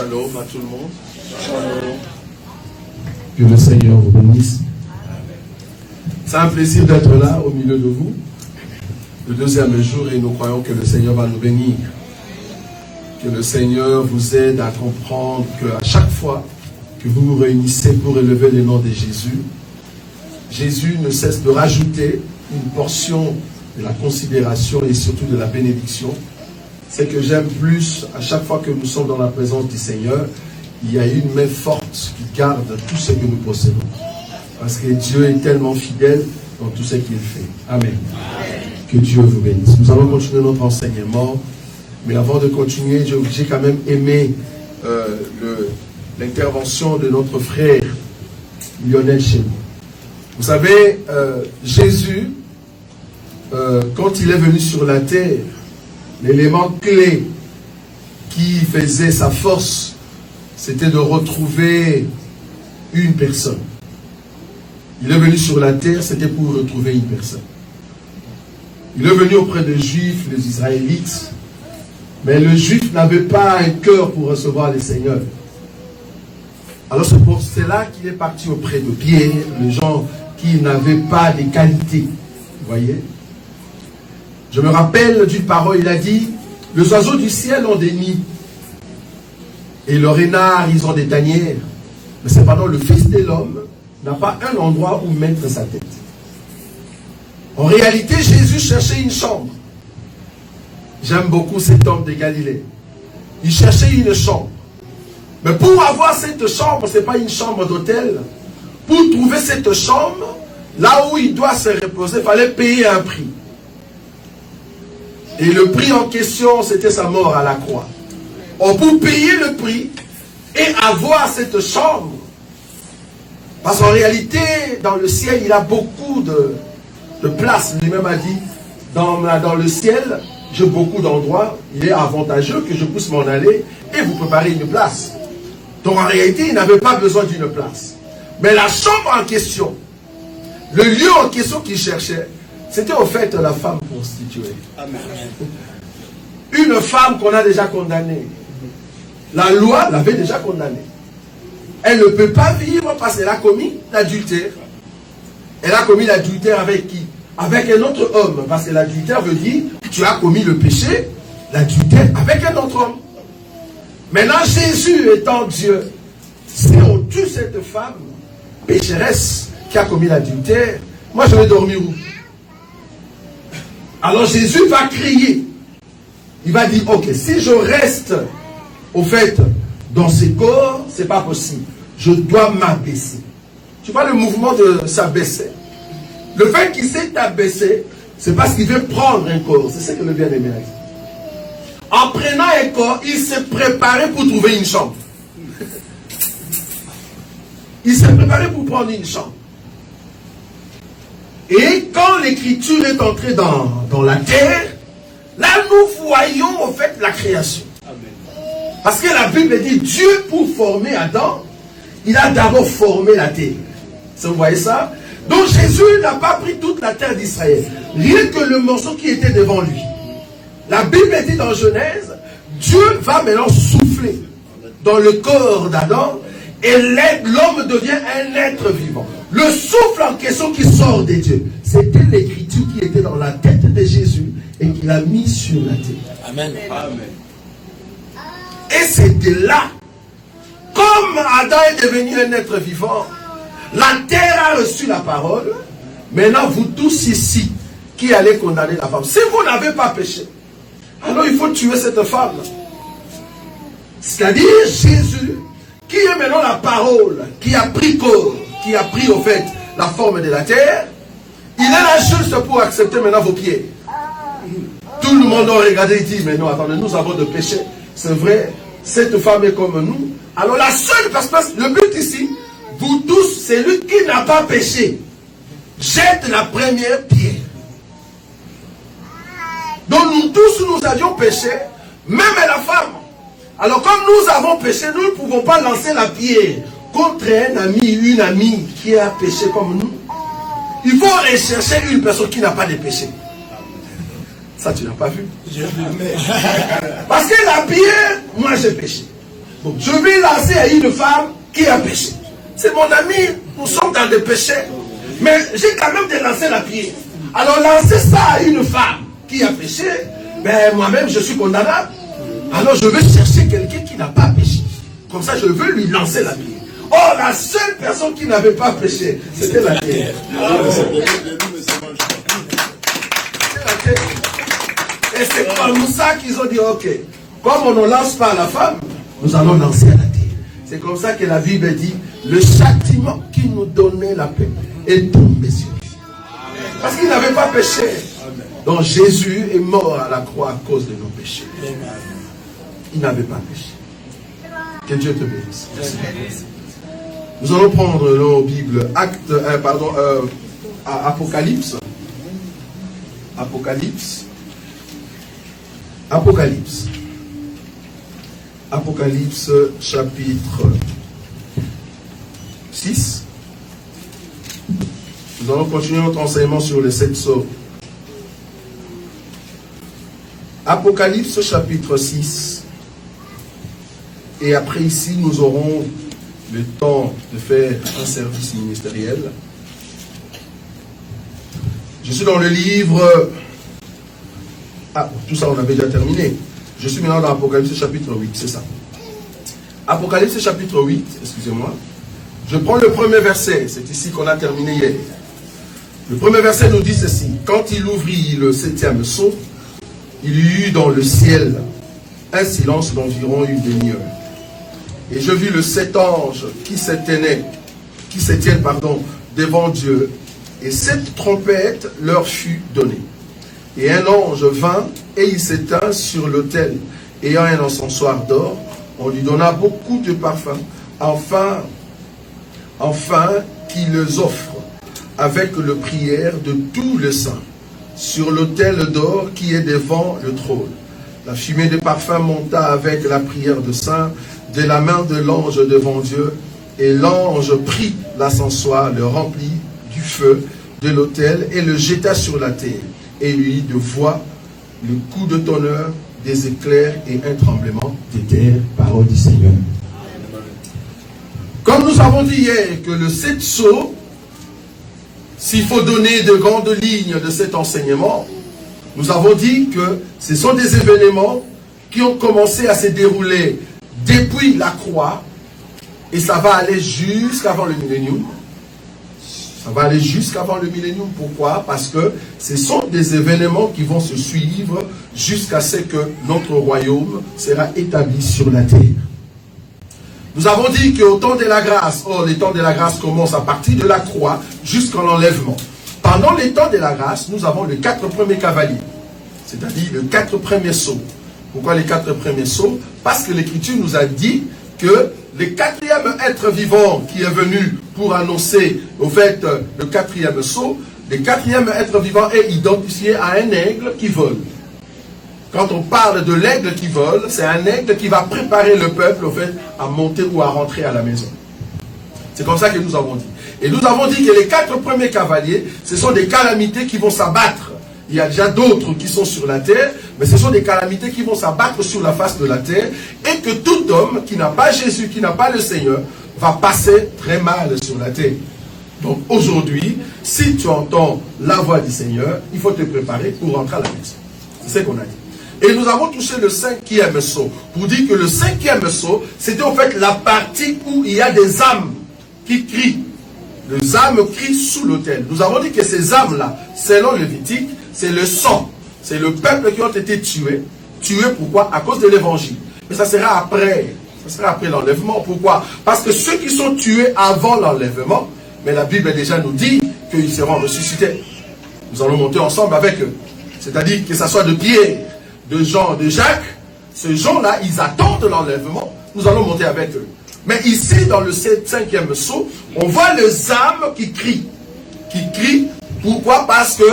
Shalom à tout le monde. Shalom. Que le Seigneur vous bénisse. C'est un plaisir d'être là au milieu de vous. Le deuxième jour et nous croyons que le Seigneur va nous bénir. Que le Seigneur vous aide à comprendre qu'à chaque fois que vous vous réunissez pour élever le nom de Jésus, Jésus ne cesse de rajouter une portion de la considération et surtout de la bénédiction. C'est que j'aime plus, à chaque fois que nous sommes dans la présence du Seigneur, il y a une main forte qui garde tout ce que nous possédons. Parce que Dieu est tellement fidèle dans tout ce qu'il fait. Amen. Que Dieu vous bénisse. Nous allons continuer notre enseignement. Mais avant de continuer, j'ai quand même aimé l'intervention de notre frère Lionel Chémou. Vous savez, Jésus, quand il est venu sur la terre, l'élément clé qui faisait sa force, c'était de retrouver une personne. Il est venu sur la terre, c'était pour retrouver une personne. Il est venu auprès des Juifs, les Israélites, mais le Juif n'avait pas un cœur pour recevoir le Seigneur. Alors c'est pour cela qu'il est parti auprès de Pierre, les gens qui n'avaient pas de qualité. Vous voyez? Je me rappelle d'une parole, il a dit, les oiseaux du ciel ont des nids, et les renards, ils ont des tanières, mais cependant le Fils de l'homme n'a pas un endroit où mettre sa tête. En réalité, Jésus cherchait une chambre. J'aime beaucoup cet homme de Galilée. Il cherchait une chambre. Mais pour avoir cette chambre, ce n'est pas une chambre d'hôtel. Pour trouver cette chambre, là où il doit se reposer, il fallait payer un prix. Et le prix en question, c'était sa mort à la croix. Or, pour payer le prix et avoir cette chambre, parce qu'en réalité, dans le ciel, il a beaucoup de place. Lui-même a dit, dans le ciel, j'ai beaucoup d'endroits, il est avantageux que je puisse m'en aller et vous préparer une place. Donc en réalité, il n'avait pas besoin d'une place. Mais la chambre en question, le lieu en question qu'il cherchait, c'était au fait la femme prostituée. Amen. Une femme qu'on a déjà condamnée. La loi l'avait déjà condamnée. Elle ne peut pas vivre parce qu'elle a commis l'adultère. Elle a commis l'adultère avec qui? Avec un autre homme. Parce que l'adultère veut dire que tu as commis le péché, l'adultère avec un autre homme. Maintenant, Jésus étant Dieu, si on tue cette femme pécheresse qui a commis l'adultère, moi je vais dormir où? Alors Jésus va crier. Il va dire, ok, si je reste au fait dans ce corps, c'est pas possible. Je dois m'abaisser. Tu vois le mouvement de s'abaisser. Le fait qu'il s'est abaissé, c'est parce qu'il veut prendre un corps. C'est ce que le bien-aimé a dit. En prenant un corps, il s'est préparé pour trouver une chambre. Il s'est préparé pour prendre une chambre. Et quand l'écriture est entrée dans la terre, là nous voyons en fait la création. Parce que la Bible dit, Dieu pour former Adam, il a d'abord formé la terre. Vous voyez ça? Donc Jésus n'a pas pris toute la terre d'Israël. Rien que le morceau qui était devant lui. La Bible dit dans Genèse, Dieu va maintenant souffler dans le corps d'Adam et l'homme devient un être vivant. Le souffle en question qui sort de Dieu, c'était l'écriture qui était dans la tête de Jésus et qu'il a mis sur la terre. Amen. Amen. Et c'est de là, comme Adam est devenu un être vivant, la terre a reçu la parole. Maintenant, vous tous ici qui allez condamner la femme, si vous n'avez pas péché, alors il faut tuer cette femme. C'est-à-dire Jésus, qui est maintenant la parole, qui a pris corps, qui a pris au fait la forme de la terre, il est là juste pour accepter maintenant vos pieds. Tout le monde a regardé et dit, mais non, attendez, nous avons de péché. C'est vrai, cette femme est comme nous. Alors la seule, parce que le but ici, vous tous, c'est lui qui n'a pas péché. Jette la première pierre. Donc nous tous, nous avions péché, même la femme. Alors comme nous avons péché, nous ne pouvons pas lancer la pierre contre un ami, une amie qui a péché comme nous. Il faut rechercher une personne qui n'a pas de péché. Ça, tu n'as pas vu. Parce que la pierre, moi j'ai péché. Bon, je vais lancer à une femme qui a péché. C'est mon ami, nous sommes dans des péchés. Mais j'ai quand même délancé la pierre. Alors lancer ça à une femme qui a péché, ben moi-même je suis condamnable. Alors je veux chercher quelqu'un qui n'a pas péché. Comme ça je veux lui lancer la pierre. Or la seule personne qui n'avait pas péché, c'était la terre. Et c'est comme ça qu'ils ont dit, ok, comme on ne lance pas à la femme, nous allons lancer à la terre. C'est comme ça que la Bible dit, le châtiment qui nous donnait la paix est tombé sur lui. Parce qu'il n'avait pas péché. Donc Jésus est mort à la croix à cause de nos péchés. Il n'avait pas péché. Que Dieu te bénisse. Nous allons prendre nos Bibles, Apocalypse. Apocalypse. Apocalypse. Apocalypse chapitre 6. Nous allons continuer notre enseignement sur les 7 sceaux. Apocalypse chapitre 6. Et après ici, nous aurons le temps de faire un service ministériel. Je suis dans le livre... Ah, tout ça on avait déjà terminé. Je suis maintenant dans Apocalypse chapitre 8, c'est ça. Apocalypse chapitre 8, excusez-moi. Je prends le premier verset, c'est ici qu'on a terminé hier. Le premier verset nous dit ceci. Quand il ouvrit le 7e sceau, il y eut dans le ciel un silence d'environ une demi-heure. Et je vis le 7 anges qui s'étiennent devant Dieu, et 7 trompettes leur fut donnée. Et un ange vint, et il s'éteint sur l'autel, ayant un encensoir d'or. On lui donna beaucoup de parfums, enfin qu'il les offre avec le prière de tous les saints, sur l'autel d'or qui est devant le trône. La fumée des parfums monta avec la prière de saints de la main de l'ange devant Dieu, et l'ange prit l'encensoir, le remplit du feu de l'autel et le jeta sur la terre. Et il y eut de voix, le coup de tonnerre, des éclairs et un tremblement de terre. Parole du Seigneur. Comme nous avons dit hier que le 7 sceaux, s'il faut donner de grandes lignes de cet enseignement, nous avons dit que ce sont des événements qui ont commencé à se dérouler depuis la croix, et ça va aller jusqu'avant le millénium. Ça va aller jusqu'avant le millénium. Pourquoi? Parce que ce sont des événements qui vont se suivre jusqu'à ce que notre royaume sera établi sur la terre. Nous avons dit qu'au temps de la grâce, les temps de la grâce commencent à partir de la croix jusqu'à l'enlèvement. Pendant les temps de la grâce, nous avons les 4 premiers cavaliers, c'est-à-dire les 4 premiers sceaux. Pourquoi les 4 premiers sceaux? Parce que l'Écriture nous a dit que le 4e être vivant qui est venu pour annoncer au fait le 4e sceau, le 4e être vivant est identifié à un aigle qui vole. Quand on parle de l'aigle qui vole, c'est un aigle qui va préparer le peuple au fait à monter ou à rentrer à la maison. C'est comme ça que nous avons dit. Et nous avons dit que les 4 premiers cavaliers, ce sont des calamités qui vont s'abattre. Il y a déjà d'autres qui sont sur la terre, mais ce sont des calamités qui vont s'abattre sur la face de la terre, et que tout homme qui n'a pas Jésus, qui n'a pas le Seigneur, va passer très mal sur la terre. Donc aujourd'hui, si tu entends la voix du Seigneur, il faut te préparer pour rentrer à la maison. C'est ce qu'on a dit. Et nous avons touché le 5e sceau, pour dire que le 5e sceau, c'était en fait la partie où il y a des âmes qui crient. Les âmes crient sous l'autel. Nous avons dit que ces âmes-là, selon le Lévitique, c'est le sang. C'est le peuple qui ont été tués. Tués pourquoi? À cause de l'évangile. Mais ça sera après. Ça sera après l'enlèvement. Pourquoi? Parce que ceux qui sont tués avant l'enlèvement, mais la Bible déjà nous dit qu'ils seront ressuscités. Nous allons monter ensemble avec eux. C'est-à-dire que ce soit de Pierre, de Jean, de Jacques, ces gens-là, ils attendent l'enlèvement. Nous allons monter avec eux. Mais ici, dans le 5e sceau, on voit les âmes qui crient. Qui crient. Pourquoi? Parce que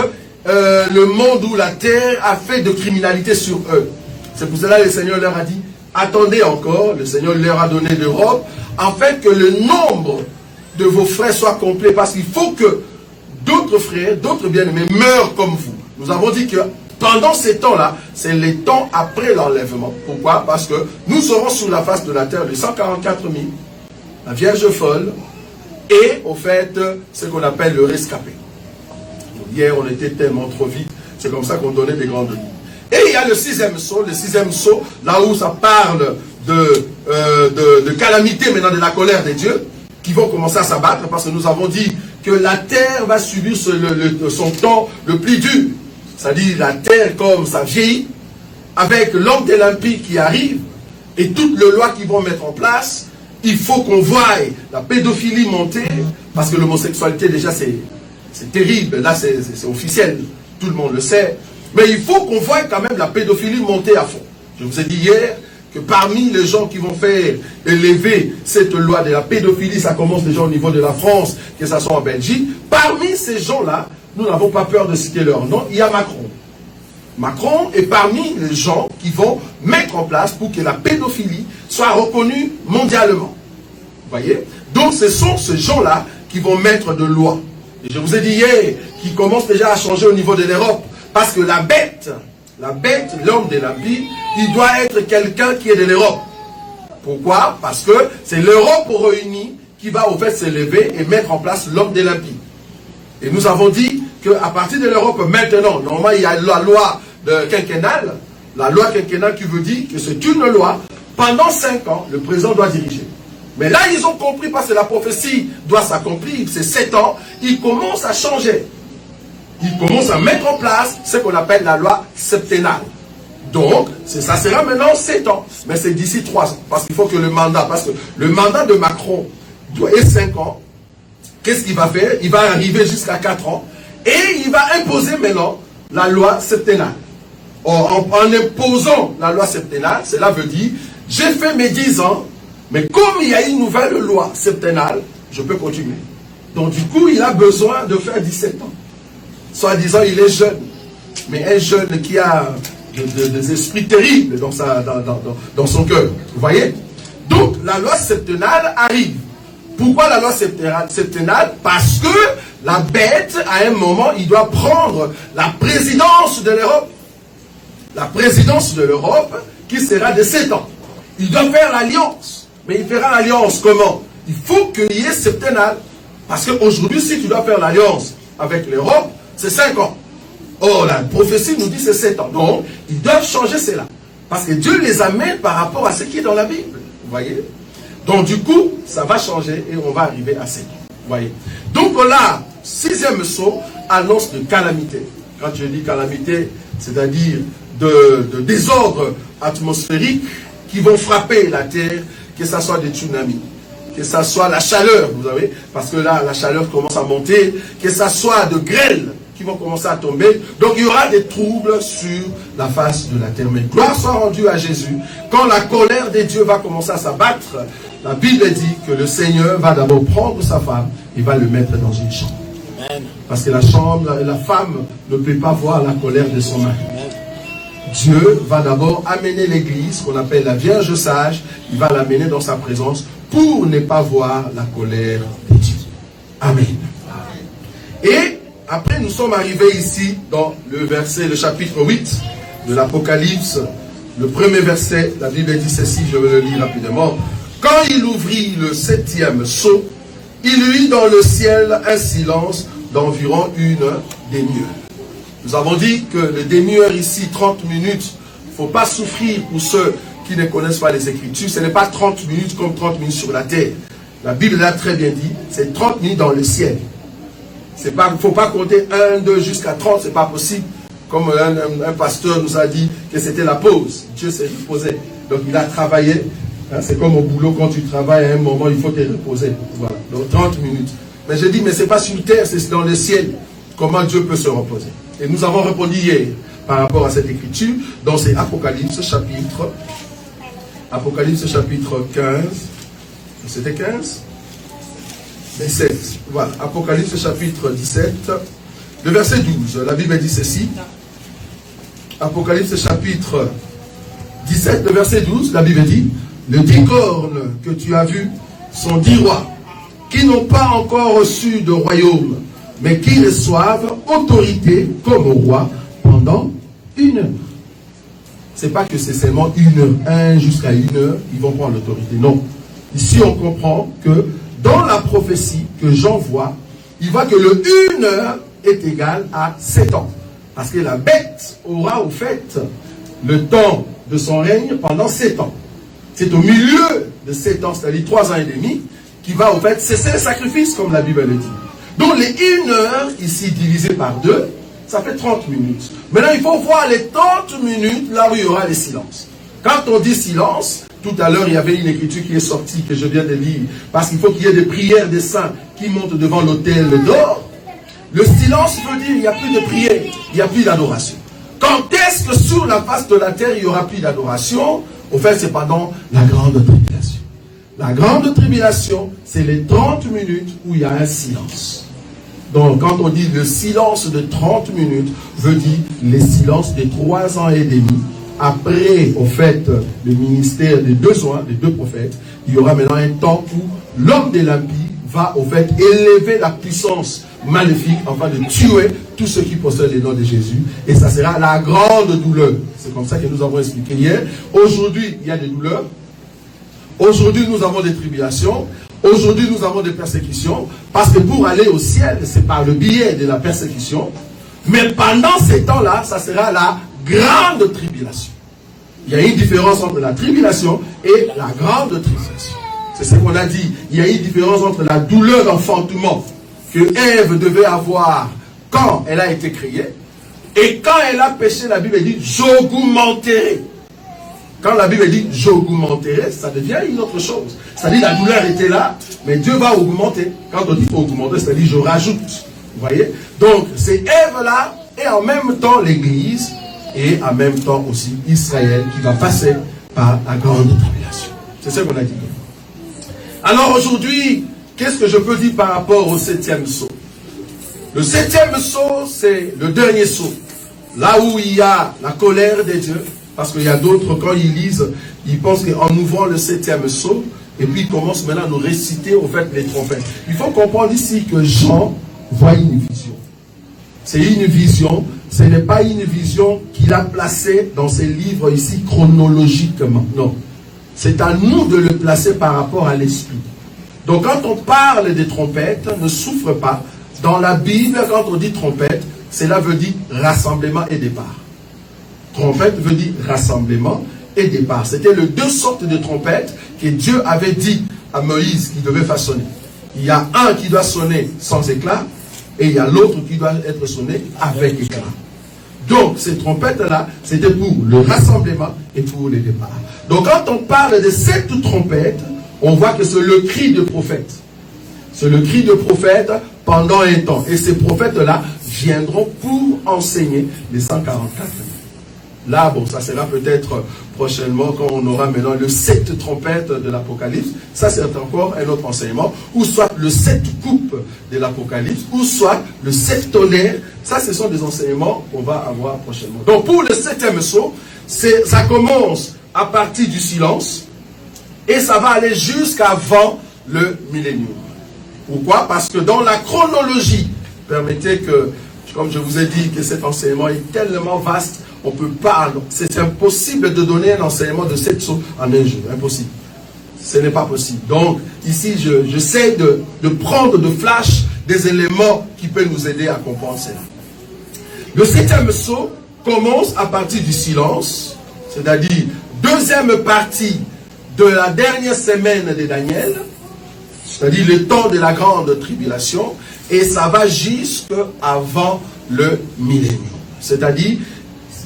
le monde ou la terre a fait de criminalité sur eux. C'est pour cela que le Seigneur leur a dit, attendez encore. Le Seigneur leur a donné des robes, afin que le nombre de vos frères soit complet. Parce qu'il faut que d'autres frères, d'autres bien-aimés meurent comme vous. Nous avons dit que Pendant ces temps-là, c'est les temps après l'enlèvement. Pourquoi? Parce que nous serons sur la face de la terre de 144 000, la Vierge folle, et au fait, ce qu'on appelle le rescapé. Hier, on était tellement trop vite, c'est comme ça qu'on donnait des grandes lignes. Et il y a le sixième saut, là où ça parle de calamité, maintenant de la colère des dieux, qui vont commencer à s'abattre, parce que nous avons dit que la terre va subir son temps le plus dur. C'est-à-dire la terre, comme ça vieillit, avec l'homme de l'impie qui arrive, et toutes les lois qu'ils vont mettre en place, il faut qu'on voie la pédophilie monter, parce que l'homosexualité, déjà, c'est terrible. Là, c'est officiel. Tout le monde le sait. Mais il faut qu'on voie quand même la pédophilie monter à fond. Je vous ai dit hier que parmi les gens qui vont faire élever cette loi de la pédophilie, ça commence déjà au niveau de la France, que ce soit en Belgique. Parmi ces gens-là, nous n'avons pas peur de citer leur nom, il y a Macron. Macron est parmi les gens qui vont mettre en place pour que la pédophilie soit reconnue mondialement. Vous voyez? Donc ce sont ces gens-là qui vont mettre de loi. Et je vous ai dit hier, qui commence déjà à changer au niveau de l'Europe. Parce que la bête, l'homme de l'impie, il doit être quelqu'un qui est de l'Europe. Pourquoi? Parce que c'est l'Europe réunie qui va au fait s'élever et mettre en place l'homme de l'impie. Et nous avons dit qu'à partir de l'Europe maintenant, normalement il y a la loi quinquennale, la loi quinquennale qui veut dire que c'est une loi, pendant 5 ans, le président doit diriger. Mais là, ils ont compris, parce que la prophétie doit s'accomplir, c'est 7 ans, ils commencent à changer. Ils commencent à mettre en place ce qu'on appelle la loi septennale. Donc, ça sera maintenant 7 ans. Mais c'est d'ici 3 ans. Parce qu'il faut que le mandat, parce que le mandat de Macron doit être 5 ans. Qu'est-ce qu'il va faire? Il va arriver jusqu'à 4 ans. Et il va imposer maintenant la loi septennale. Or, en imposant la loi septennale, cela veut dire, j'ai fait mes 10 ans, mais comme il y a une nouvelle loi septennale, je peux continuer. Donc du coup, il a besoin de faire 17 ans. Soit disant, il est jeune, mais un jeune qui a des esprits terribles dans son cœur. Vous voyez? Donc, la loi septennale arrive. Pourquoi la loi septennale? Parce que la bête, à un moment, il doit prendre la présidence de l'Europe. La présidence de l'Europe, qui sera de 7 ans. Il doit faire l'alliance. Mais il fera l'alliance comment? Il faut qu'il y ait septennale. Parce qu'aujourd'hui, si tu dois faire l'alliance avec l'Europe, c'est 5 ans. Or, la prophétie nous dit c'est 7 ans. Donc, ils doivent changer cela. Parce que Dieu les amène par rapport à ce qui est dans la Bible. Vous voyez? Donc, du coup, ça va changer et on va arriver à 7 ans. Vous voyez? Donc, là, 6e saut, annonce de calamité. Quand je dis calamité, c'est-à-dire de désordre atmosphérique qui vont frapper la terre, que ce soit des tsunamis, que ce soit la chaleur, vous savez, parce que là, la chaleur commence à monter, que ce soit de grêle qui vont commencer à tomber. Donc, il y aura des troubles sur la face de la terre. Mais gloire soit rendue à Jésus. Quand la colère des dieux va commencer à s'abattre, la Bible dit que le Seigneur va d'abord prendre sa femme et va le mettre dans une chambre. Amen. Parce que la femme ne peut pas voir la colère de son mari. Dieu va d'abord amener l'église, qu'on appelle la Vierge sage, il va l'amener dans sa présence pour ne pas voir la colère de Dieu. Amen. Et après, nous sommes arrivés ici dans le chapitre 8 de l'Apocalypse. Le premier verset, la Bible dit ceci, je vais le lire rapidement. Quand il ouvrit le 7e sceau, il eut dans le ciel un silence d'environ une demi-heure. Nous avons dit que le demi-heure ici, 30 minutes, il ne faut pas souffrir pour ceux qui ne connaissent pas les Écritures. Ce n'est pas 30 minutes comme 30 minutes sur la terre. La Bible l'a très bien dit, c'est 30 minutes dans le ciel. Il ne faut pas compter 1, 2 jusqu'à 30, ce n'est pas possible. Comme un pasteur nous a dit que c'était la pause. Dieu s'est reposé. Donc il a travaillé. C'est comme au boulot, quand tu travailles, à un moment, il faut te reposer. Voilà. Donc 30 minutes. Mais je dis, mais ce n'est pas sur terre, c'est dans le ciel. Comment Dieu peut se reposer? Et nous avons répondu hier par rapport à cette écriture dans ces Apocalypse chapitre 15. C'était 15? 17. Voilà. Apocalypse chapitre 17. Le verset 12. La Bible dit ceci. Apocalypse chapitre 17, le verset 12. La Bible dit: les 10 cornes que tu as vues sont 10 rois qui n'ont pas encore reçu de royaume, mais qui reçoivent autorité comme roi pendant 1 heure. C'est pas que c'est seulement 1 heure, 1 jusqu'à 1 heure, ils vont prendre l'autorité. Non. Ici, on comprend que dans la prophétie que Jean voit, il voit que le 1 heure est égal à 7 ans. Parce que la bête aura au fait le temps de son règne pendant 7 ans. C'est au milieu de 7 ans, c'est-à-dire 3 ans et demi, qui va au fait cesser le sacrifice, comme la Bible le dit. Donc les 1 heure, ici divisé par 2, ça fait 30 minutes. Maintenant, il faut voir les 30 minutes là où il y aura les silences. Quand on dit silence, tout à l'heure, il y avait une écriture qui est sortie, que je viens de lire, parce qu'il faut qu'il y ait des prières des saints qui montent devant l'autel d'or. Le silence veut dire qu'il n'y a plus de prière, il n'y a plus d'adoration. Quand est-ce que sur la face de la terre, il n'y aura plus d'adoration? Au fait, c'est pendant la grande tribulation. La grande tribulation, c'est les 30 minutes où il y a un silence. Donc, quand on dit le silence de 30 minutes, veut dire les silences de 3 ans et demi. Après, au fait, le ministère des 2 soins, des 2 prophètes, il y aura maintenant un temps où l'homme de l'impie va, au fait, élever la puissance maléfique afin de tuer tous ceux qui possèdent le nom de Jésus. Et ça sera la grande douleur. C'est comme ça que nous avons expliqué hier. Aujourd'hui, il y a des douleurs. Aujourd'hui, nous avons des tribulations. Aujourd'hui, nous avons des persécutions. Parce que pour aller au ciel, c'est par le biais de la persécution. Mais pendant ces temps-là, ça sera la grande tribulation. Il y a une différence entre la tribulation et la grande tribulation. C'est ce qu'on a dit. Il y a une différence entre la douleur d'enfantement que Ève devait avoir quand elle a été créée et quand elle a péché, la Bible dit j'augmenterai. Quand la Bible dit j'augmenterai, ça devient une autre chose. C'est-à-dire la douleur était là, mais Dieu va augmenter. Quand on dit augmenter, c'est-à-dire je rajoute. Vous voyez? Donc c'est Ève là et en même temps l'Église et en même temps aussi Israël qui va passer par la grande tribulation. C'est ce qu'on a dit. Alors aujourd'hui, qu'est-ce que je peux dire par rapport au 7e sceau? Le 7e sceau, c'est le dernier sceau. Là où il y a la colère de Dieu. Parce qu'il y a d'autres, quand ils lisent, ils pensent qu'en ouvrant le 7e sceau, et puis ils commencent maintenant à nous réciter au fait les trompettes. Il faut comprendre ici que Jean voit une vision. C'est une vision, ce n'est pas une vision qu'il a placée dans ses livres ici chronologiquement. Non. C'est à nous de le placer par rapport à l'esprit. Donc quand on parle des trompettes, ne souffre pas. Dans la Bible, quand on dit trompette, cela veut dire rassemblement et départ. Trompette veut dire rassemblement et départ. C'était les 2 sortes de trompettes que Dieu avait dit à Moïse qu'il devait façonner. Il y a un qui doit sonner sans éclat et il y a l'autre qui doit être sonné avec éclat. Donc ces trompettes-là, c'était pour le rassemblement et pour le départ. Donc quand on parle de cette trompette, on voit que c'est le cri de prophète. C'est le cri de prophète pendant un temps. Et ces prophètes-là viendront pour enseigner les 144 ans. Là, bon, ça sera peut-être prochainement quand on aura maintenant le 7 trompettes de l'Apocalypse. Ça, c'est encore un autre enseignement. Ou soit le 7 coupes de l'Apocalypse, ou soit le 7 tonnerres. Ça, ce sont des enseignements qu'on va avoir prochainement. Donc, pour le 7e sceau, ça commence à partir du silence et ça va aller jusqu'avant le millénium. Pourquoi? Parce que dans la chronologie, permettez que, comme je vous ai dit, que cet enseignement est tellement vaste, on ne peut pas, c'est impossible de donner un enseignement de 7 sceaux en un jour, impossible. Ce n'est pas possible. Donc, ici, j'essaie de prendre de flash des éléments qui peuvent nous aider à comprendre cela. Le 7e sceau commence à partir du silence, c'est-à-dire deuxième partie de la dernière semaine de Daniel, c'est-à-dire le temps de la grande tribulation, et ça va jusqu'avant le millénium. C'est-à-dire,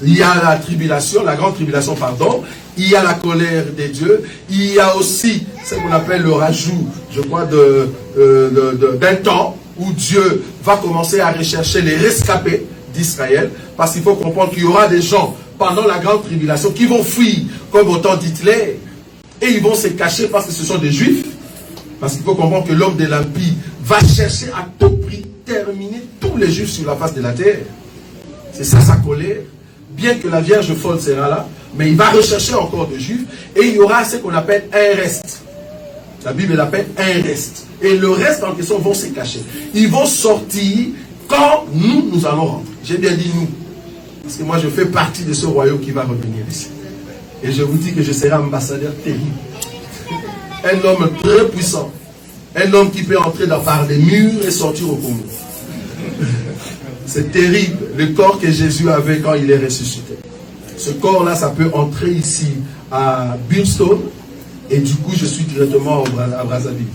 il y a la tribulation, la grande tribulation, pardon, il y a la colère des dieux, il y a aussi ce qu'on appelle le rajout, je crois, d'un temps où Dieu va commencer à rechercher les rescapés d'Israël, parce qu'il faut comprendre qu'il y aura des gens pendant la grande tribulation qui vont fuir comme au temps d'Hitler, et ils vont se cacher parce que ce sont des juifs, parce qu'il faut comprendre que l'homme de l'impie va chercher à tout prix terminer tous les juifs sur la face de la terre. C'est ça sa colère. Bien que la Vierge folle sera là, mais il va rechercher encore des juifs, et il y aura ce qu'on appelle un reste. La Bible l'appelle un reste. Et le reste en question vont se cacher. Ils vont sortir quand nous allons rentrer. J'ai bien dit nous. Parce que moi, je fais partie de ce royaume qui va revenir ici. Et je vous dis que je serai ambassadeur terrible. Un homme très puissant. Un homme qui peut entrer par des murs et sortir au Congo. C'est terrible, le corps que Jésus avait quand il est ressuscité. Ce corps-là, ça peut entrer ici à Billstone. Et du coup, je suis directement à Brazzaville.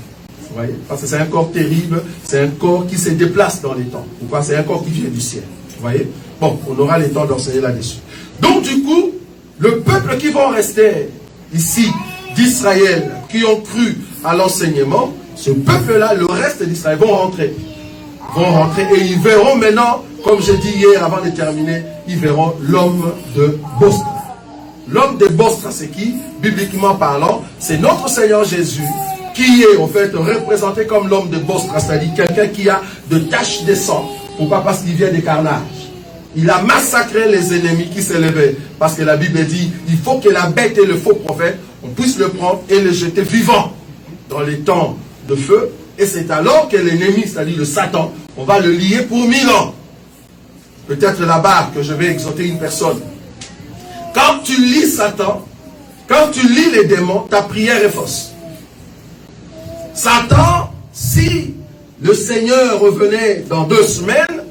Vous voyez? Parce que c'est un corps terrible. C'est un corps qui se déplace dans les temps. Pourquoi? C'est un corps qui vient du ciel. Vous voyez? Bon, on aura le temps d'enseigner là-dessus. Donc du coup, le peuple qui vont rester ici, d'Israël, qui ont cru à l'enseignement, ce peuple-là, le reste d'Israël, vont rentrer. Et ils verront maintenant, comme j'ai dit hier avant de terminer, ils verront l'homme de Bostra. L'homme de Bostra, c'est qui? Bibliquement parlant, c'est notre Seigneur Jésus, qui est en fait représenté comme l'homme de Bostra, c'est-à-dire quelqu'un qui a de taches de sang. Pourquoi? Parce qu'il vient des carnages. Il a massacré les ennemis qui s'élevaient. Parce que la Bible dit, il faut que la bête et le faux prophète, on puisse le prendre et le jeter vivant dans les temps de feu. Et c'est alors que l'ennemi, c'est-à-dire le Satan, on va le lier pour 1000 ans. Peut-être là-bas que je vais exhorter une personne. Quand tu lis Satan, quand tu lis les démons, ta prière est fausse. Satan, si le Seigneur revenait dans 2 semaines,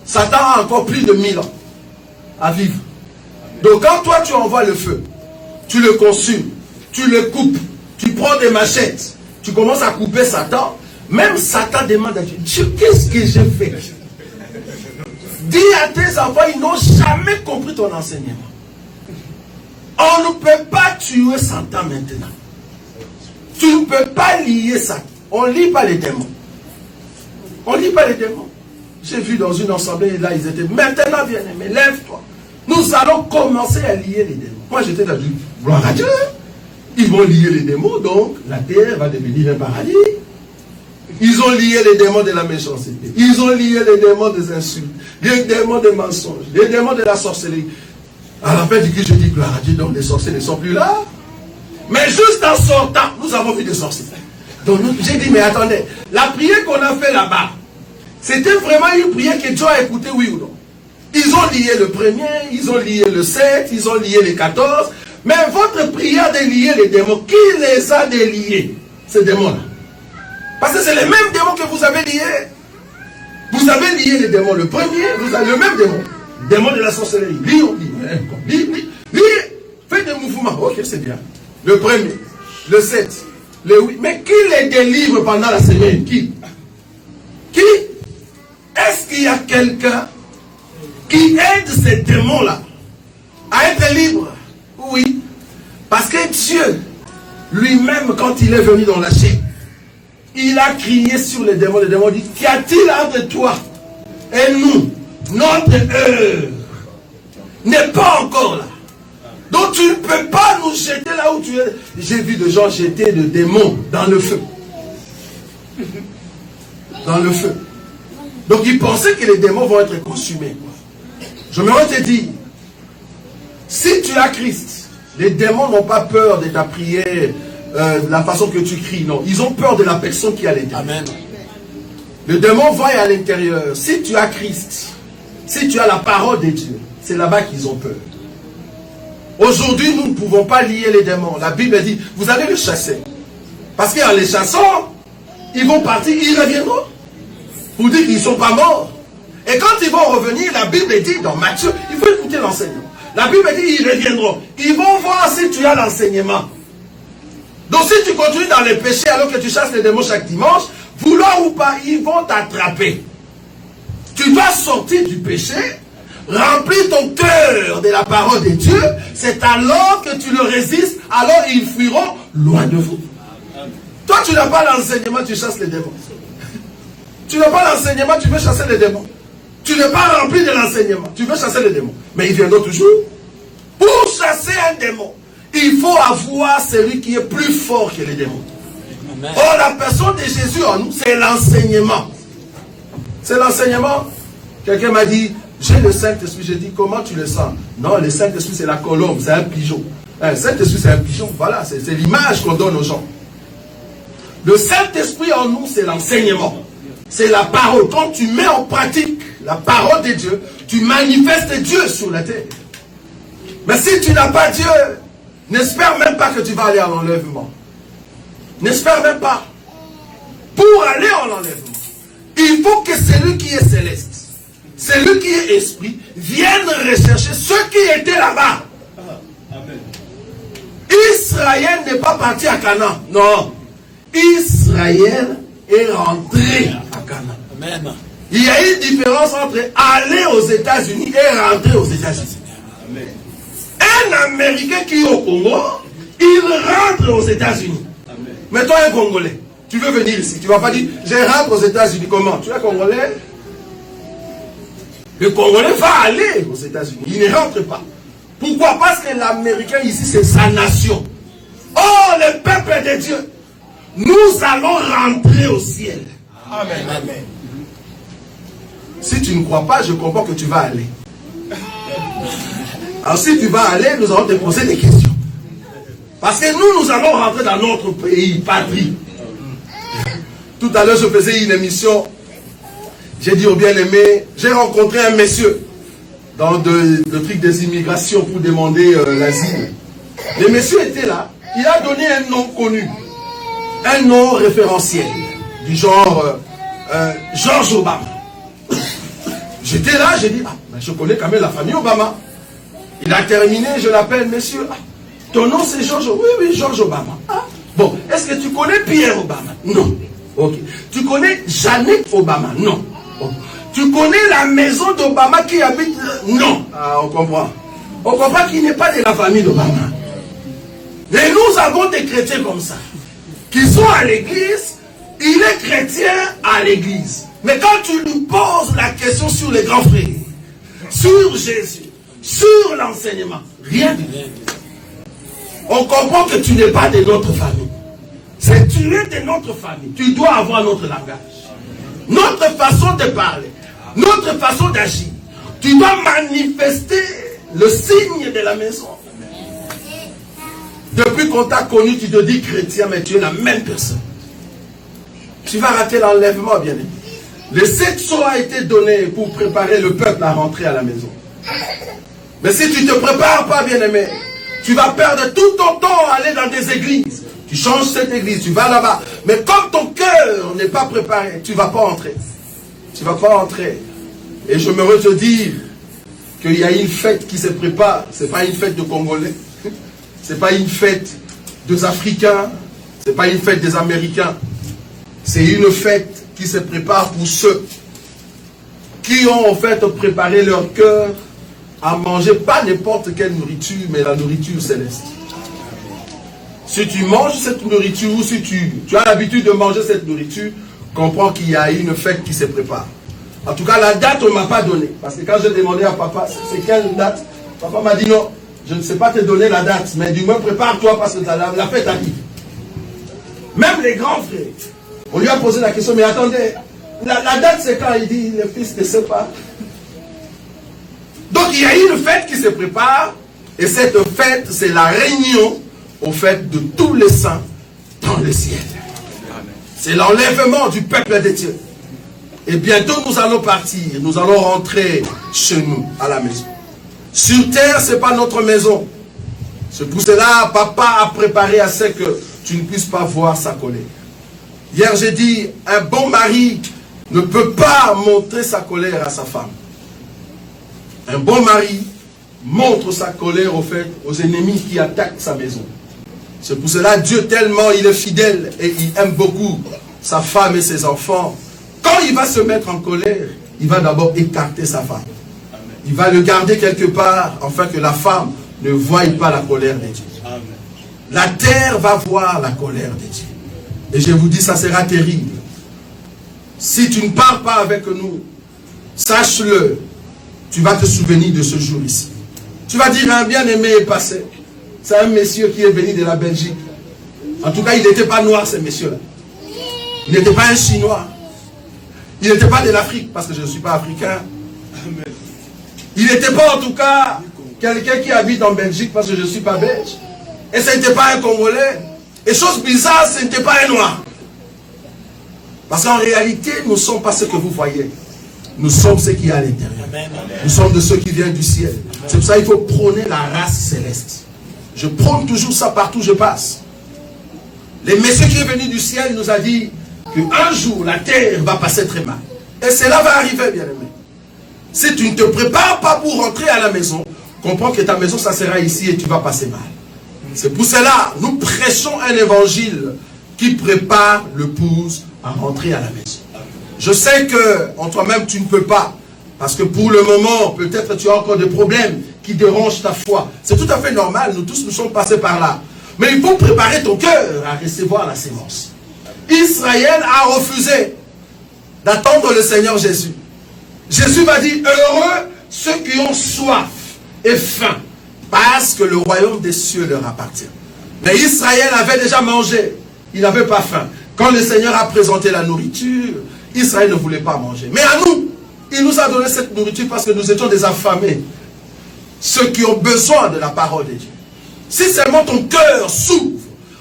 Satan a encore plus de 1000 ans à vivre. Donc quand toi tu envoies le feu, tu le consumes, tu le coupes, tu prends des machettes, tu commences à couper Satan, même Satan demande à Dieu, Dieu, qu'est-ce que j'ai fait? Dis à tes enfants, ils n'ont jamais compris ton enseignement. On ne peut pas tuer Satan maintenant. Tu ne peux pas lier Satan. On ne lit pas les démons. On ne lit pas les démons. J'ai vu dans une assemblée, là, ils étaient, maintenant, bien-aimé, lève-toi. Nous allons commencer à lier les démons. Moi, j'étais là, je dis, gloire à Dieu. Ils vont lier les démons, donc la terre va devenir un paradis. Ils ont lié les démons de la méchanceté. Ils ont lié les démons des insultes, les démons des mensonges, les démons de la sorcellerie. À la fin du culte, je dis, gloire à Dieu, donc les sorciers ne sont plus là. Mais juste en sortant, nous avons vu des sorciers. Donc j'ai dit, mais attendez, la prière qu'on a fait là-bas, c'était vraiment une prière que Dieu a écoutée, oui ou non? Ils ont lié le premier, ils ont lié le 7, ils ont lié les 14. Mais votre prière de lier les démons, qui les a déliés? Ces démons-là. Parce que c'est les mêmes démons que vous avez liés. Vous avez lié les démons. Le premier, vous avez le même démon. Démon de la sorcellerie. Liez. Faites des mouvements. Ok, c'est bien. Le premier, le 7, le 8. Mais qui les délivre pendant la semaine? Qui? Est-ce qu'il y a quelqu'un qui aide ces démons-là à être libres? Oui. Parce que Dieu, lui-même, quand il est venu dans la chair, il a crié sur les démons. Les démons disent, qu'y a-t-il entre toi et nous? Notre heure n'est pas encore là. Donc tu ne peux pas nous jeter là où tu es. J'ai vu des gens jeter des démons dans le feu. Dans le feu. Donc ils pensaient que les démons vont être consumés. Je me te dire, si tu as Christ, les démons n'ont pas peur de ta prière, de la façon que tu cries. Non, ils ont peur de la personne qui est à l'intérieur. Amen. Le démon va à l'intérieur. Si tu as Christ, si tu as la parole de Dieu, c'est là-bas qu'ils ont peur. Aujourd'hui, nous ne pouvons pas lier les démons. La Bible dit, vous allez les chasser. Parce qu'en les chassant, ils vont partir, ils reviendront. Pour dire qu'ils ne sont pas morts. Et quand ils vont revenir, la Bible dit dans Matthieu, il faut écouter l'enseignement. La Bible dit, ils reviendront. Ils vont voir si tu as l'enseignement. Donc si tu continues dans les péchés alors que tu chasses les démons chaque dimanche, vouloir ou pas, ils vont t'attraper. Tu dois sortir du péché, remplir ton cœur de la parole de Dieu. C'est alors que tu le résistes, alors ils fuiront loin de vous. Toi, tu n'as pas l'enseignement, tu chasses les démons. Tu n'as pas l'enseignement, tu veux chasser les démons. Tu n'es pas rempli de l'enseignement, tu veux chasser les démons. Mais ils viendront toujours. Pour chasser un démon, il faut avoir celui qui est plus fort que les démons. Amen. Or, la personne de Jésus en nous, c'est l'enseignement. C'est l'enseignement. Quelqu'un m'a dit, j'ai le Saint-Esprit. J'ai dit, comment tu le sens? Non, le Saint-Esprit, c'est la colombe, c'est un pigeon. Le Saint-Esprit, c'est un pigeon. Voilà, c'est l'image qu'on donne aux gens. Le Saint-Esprit en nous, c'est l'enseignement. C'est la parole. Quand tu mets en pratique la parole de Dieu, Tu manifestes Dieu sur la terre. Mais si tu n'as pas Dieu, n'espère même pas que tu vas aller à l'enlèvement. N'espère même pas. Pour aller en enlèvement, il faut que celui qui est céleste, celui qui est esprit, vienne rechercher ceux qui étaient là-bas. Israël n'est pas parti à Canaan. Non. Israël est rentré à Canaan. Amen. Il y a une différence entre aller aux États-Unis et rentrer aux États-Unis. Un Américain qui est au Congo, il rentre aux États-Unis. Mais toi, un Congolais, tu veux venir ici, tu ne vas pas dire, je rentre aux États-Unis. Comment? Tu es Congolais? Le Congolais va aller aux États-Unis. Il ne rentre pas. Pourquoi? Parce que l'Américain ici, c'est sa nation. Oh, le peuple de Dieu. Nous allons rentrer au ciel. Amen. Amen. Si tu ne crois pas, je comprends que tu vas aller. Alors si tu vas aller, nous allons te poser des questions. Parce que nous allons rentrer dans notre pays, patrie. Tout à l'heure, je faisais une émission. J'ai dit au bien-aimé, j'ai rencontré un monsieur dans le truc des immigrations pour demander l'asile. Le monsieur était là. Il a donné un nom connu. Un nom référentiel. Du genre George Obama. J'étais là, j'ai dit, ah, ben je connais quand même la famille Obama. Il a terminé, je l'appelle, monsieur. Ah, ton nom c'est George? Oui, oui, George Obama. Ah, bon, est-ce que tu connais Pierre Obama? Non. Ok. Tu connais Janet Obama? Non. Okay. Tu connais la maison d'Obama qui habite? Non. Ah, on comprend. On comprend qu'il n'est pas de la famille d'Obama. Et nous avons des chrétiens comme ça, qui sont à l'église, il est chrétien à l'église. Mais quand tu lui poses la question sur les grands frères, sur Jésus, sur l'enseignement, rien du tout. On comprend que tu n'es pas de notre famille. C'est tu es de notre famille. Tu dois avoir notre langage, notre façon de parler, notre façon d'agir. Tu dois manifester le signe de la maison. Depuis qu'on t'a connu, tu te dis chrétien, mais tu es la même personne. Tu vas rater l'enlèvement, bien aimé. Le 7 sceaux a été donné pour préparer le peuple à rentrer à la maison. Mais si tu ne te prépares pas, bien aimé, tu vas perdre tout ton temps à aller dans des églises. Tu changes cette église, tu vas là-bas. Mais comme ton cœur n'est pas préparé, tu ne vas pas entrer. Tu ne vas pas entrer. Et je me te dire qu'il y a une fête qui se prépare. Ce n'est pas une fête de Congolais. Ce n'est pas une fête des Africains. Ce n'est pas une fête des Américains. C'est une fête qui se prépare pour ceux qui ont en fait préparé leur cœur à manger pas n'importe quelle nourriture, mais la nourriture céleste. Si tu manges cette nourriture ou si tu as l'habitude de manger cette nourriture, comprends qu'il y a une fête qui se prépare. En tout cas, la date, on ne m'a pas donnée. Parce que quand j'ai demandé à papa, c'est quelle date? Papa m'a dit non, je ne sais pas te donner la date, mais du moins prépare-toi parce que la fête arrive. Même les grands frères, on lui a posé la question, mais attendez, la date c'est quand? Il dit, le fils ne sait pas. Donc il y a une fête qui se prépare, et cette fête, c'est la réunion au fait de tous les saints dans le ciel. C'est l'enlèvement du peuple de Dieu. Et bientôt nous allons partir, nous allons rentrer chez nous, à la maison. Sur terre, ce n'est pas notre maison. C'est pour cela, papa a préparé à ce que tu ne puisses pas voir sa colère. Hier, j'ai dit, un bon mari ne peut pas montrer sa colère à sa femme. Un bon mari montre sa colère au fait aux ennemis qui attaquent sa maison. C'est pour cela Dieu tellement il est fidèle et il aime beaucoup sa femme et ses enfants. Quand il va se mettre en colère, il va d'abord écarter sa femme. Il va le garder quelque part afin que la femme ne voie pas la colère de Dieu. La terre va voir la colère de Dieu. Et je vous dis, ça sera terrible. Si tu ne pars pas avec nous, sache-le, tu vas te souvenir de ce jour ici. Tu vas dire, un bien-aimé est passé. C'est un monsieur qui est venu de la Belgique. En tout cas, il n'était pas noir, ce monsieur-là. Il n'était pas un Chinois. Il n'était pas de l'Afrique, parce que je ne suis pas africain. Il n'était pas, en tout cas, quelqu'un qui habite en Belgique, parce que je ne suis pas belge. Et ce n'était pas un Congolais. Et chose bizarre, ce n'était pas un noir. Parce qu'en réalité, nous ne sommes pas ce que vous voyez. Nous sommes ceux qui sont à l'intérieur. Nous sommes de ceux qui viennent du ciel. C'est pour ça qu'il faut prôner la race céleste. Je prône toujours ça partout où je passe. Le monsieur qui est venu du ciel nous a dit qu'un jour la terre va passer très mal. Et cela va arriver, bien-aimé. Si tu ne te prépares pas pour rentrer à la maison, comprends que ta maison, ça sera ici et tu vas passer mal. C'est pour cela, nous prêchons un évangile qui prépare l'épouse à rentrer à la maison. Je sais que en toi-même, tu ne peux pas. Parce que pour le moment, peut-être tu as encore des problèmes qui dérangent ta foi. C'est tout à fait normal, nous tous nous sommes passés par là. Mais il faut préparer ton cœur à recevoir la sémence. Israël a refusé d'attendre le Seigneur Jésus. Jésus va dire, heureux ceux qui ont soif et faim, parce que le royaume des cieux leur appartient. Mais Israël avait déjà mangé, il n'avait pas faim. Quand le Seigneur a présenté la nourriture, Israël ne voulait pas manger. Mais à nous, il nous a donné cette nourriture parce que nous étions des affamés. Ceux qui ont besoin de la parole de Dieu. Si seulement ton cœur s'ouvre,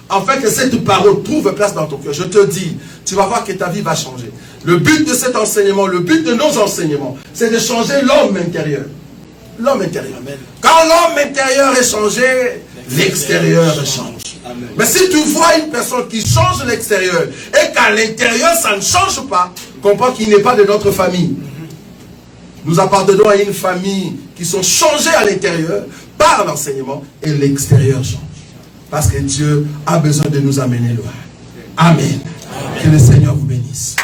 en fait que cette parole trouve place dans ton cœur, je te dis, tu vas voir que ta vie va changer. Le but de cet enseignement, le but de nos enseignements, c'est de changer l'homme intérieur. L'homme intérieur. Quand l'homme intérieur est changé, l'extérieur change. Amen. Mais si tu vois une personne qui change l'extérieur et qu'à l'intérieur ça ne change pas, comprends qu'il n'est pas de notre famille. Nous appartenons à une famille qui sont changées à l'intérieur par l'enseignement et l'extérieur change. Parce que Dieu a besoin de nous amener loin. Amen. Amen. Que le Seigneur vous bénisse.